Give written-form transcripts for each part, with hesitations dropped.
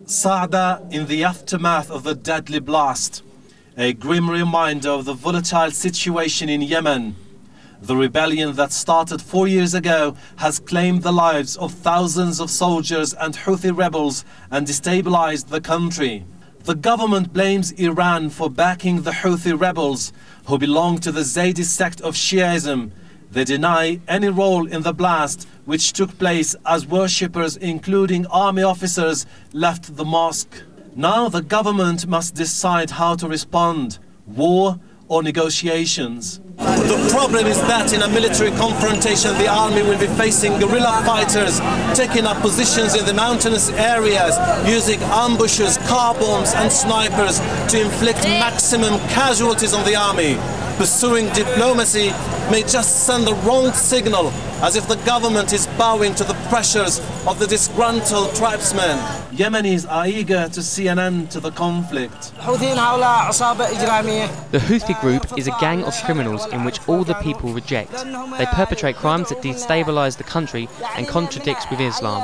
Sa'da in the aftermath of the deadly blast, a grim reminder of the volatile situation in Yemen. The rebellion that started 4 years ago has claimed the lives of thousands of soldiers and Houthi rebels and destabilized the country. The government blames Iran for backing the Houthi rebels, who belong to the Zaydi sect of Shiaism. They deny any role in the blast, which took place as worshippers, including army officers, left the mosque. Now the government must decide how to respond: war or negotiations. The problem is that in a military confrontation, the army will be facing guerrilla fighters taking up positions in the mountainous areas, using ambushes, car bombs and snipers to inflict maximum casualties on the army. Pursuing diplomacy may just send the wrong signal, as if the government is bowing to the pressures of the disgruntled tribesmen. Yemenis are eager to see an end to the conflict. The Houthi group is a gang of criminals in which all the people reject. They perpetrate crimes that destabilize the country and contradicts with Islam.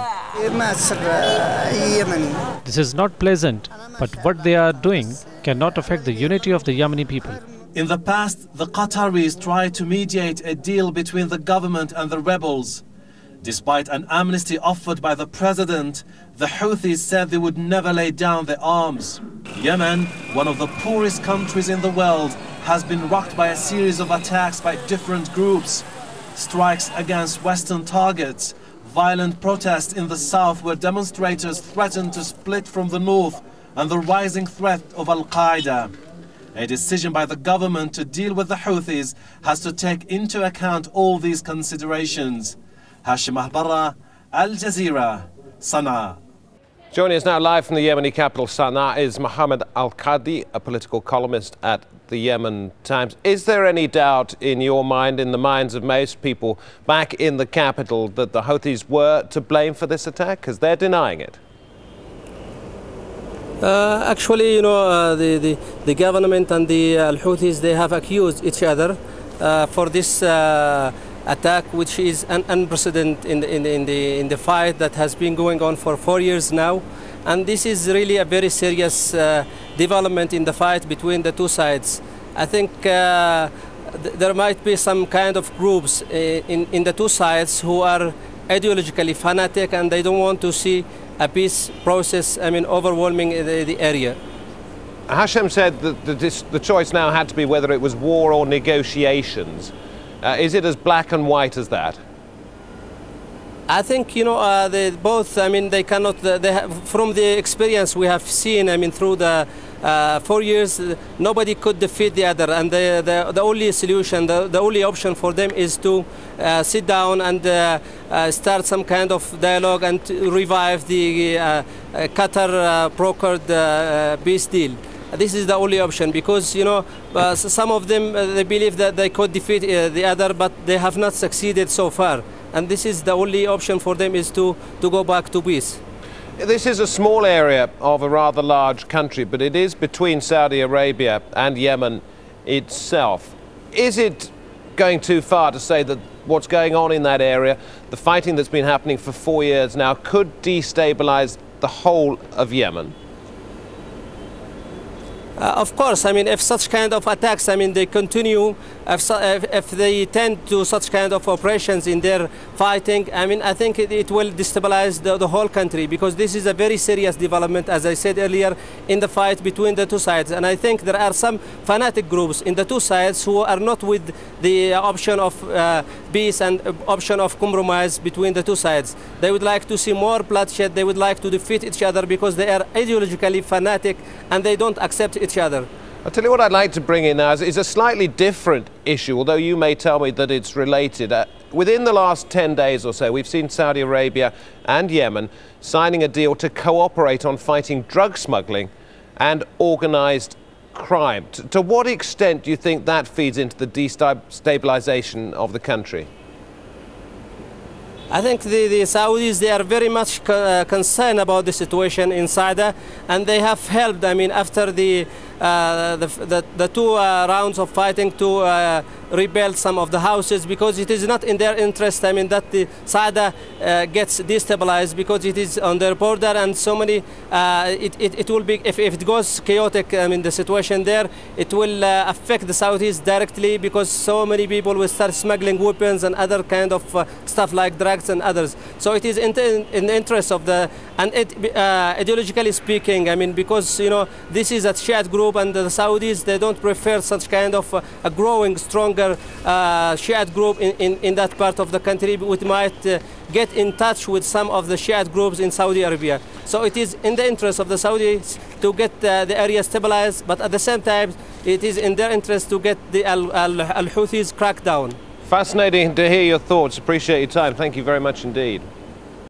This is not pleasant, but what they are doing cannot affect the unity of the Yemeni people. In the past, the Qataris tried to mediate a deal between the government and the rebels. Despite an amnesty offered by the president, the Houthis said they would never lay down their arms. Yemen, one of the poorest countries in the world, has been rocked by a series of attacks by different groups. Strikes against Western targets, violent protests in the south where demonstrators threatened to split from the north, and the rising threat of Al-Qaeda. A decision by the government to deal with the Houthis has to take into account all these considerations. Hashem Ahelbarra, Al Jazeera, Sana'a. Joining us now live from the Yemeni capital, Sana'a, is Mohammed Al-Qadi, a political columnist at the Yemen Times. Is there any doubt in your mind, in the minds of most people back in the capital, that the Houthis were to blame for this attack? Because they're denying it. Actually, you know, the government and the Houthis, they have accused each other for this attack, which is unprecedented in the fight that has been going on for 4 years now. And this is really a very serious development in the fight between the two sides. I think there might be some kind of groups in the two sides who are ideologically fanatic, and they don't want to see a peace process, overwhelming the area. Hashem said that the choice now had to be whether it was war or negotiations. Is it as black and white as that? I think, you know, they both, they cannot, from the experience we have seen, through the 4 years, nobody could defeat the other, and the only solution, the only option for them is to sit down and start some kind of dialogue and to revive the Qatar brokered peace deal. This is the only option, because, you know, some of them, they believe that they could defeat the other, but they have not succeeded so far. And this is the only option for them, is to go back to peace. This is a small area of a rather large country, but it is between Saudi Arabia and Yemen itself. Is it going too far to say that what's going on in that area, the fighting that's been happening for 4 years now, could destabilize the whole of Yemen? Of course, if such kind of attacks, they continue, if they tend to such kind of operations in their fighting, I think it will destabilize the whole country, because this is a very serious development, as I said earlier, in the fight between the two sides. And I think there are some fanatic groups in the two sides who are not with the option of peace and option of compromise between the two sides. They would like to see more bloodshed, they would like to defeat each other, because they are ideologically fanatic and they don't accept each other. I'll tell you what I'd like to bring in now is a slightly different issue, although you may tell me that it's related. Within the last 10 days or so, we've seen Saudi Arabia and Yemen signing a deal to cooperate on fighting drug smuggling and organised crime. To what extent do you think that feeds into the destabilisation of the country? I think the Saudis, they are very much concerned about the situation in Saudi, and they have helped, after the 2 rounds of fighting, to rebuild some of the houses, because it is not in their interest, I mean, that the Saada gets destabilized, because it is on their border, and so many, it will be, if it goes chaotic, I mean, the situation there, it will affect the Saudis directly, because so many people will start smuggling weapons and other kind of stuff like drugs and others. So it is in the interest of the, and ideologically speaking, I mean, because, you know, this is a Shiite group, and the Saudis, they don't prefer such kind of a growing, stronger Shiite group in that part of the country, which might get in touch with some of the Shiite groups in Saudi Arabia. So it is in the interest of the Saudis to get the area stabilized, but at the same time, it is in their interest to get the Al-Houthis cracked down. Fascinating to hear your thoughts. Appreciate your time. Thank you very much indeed.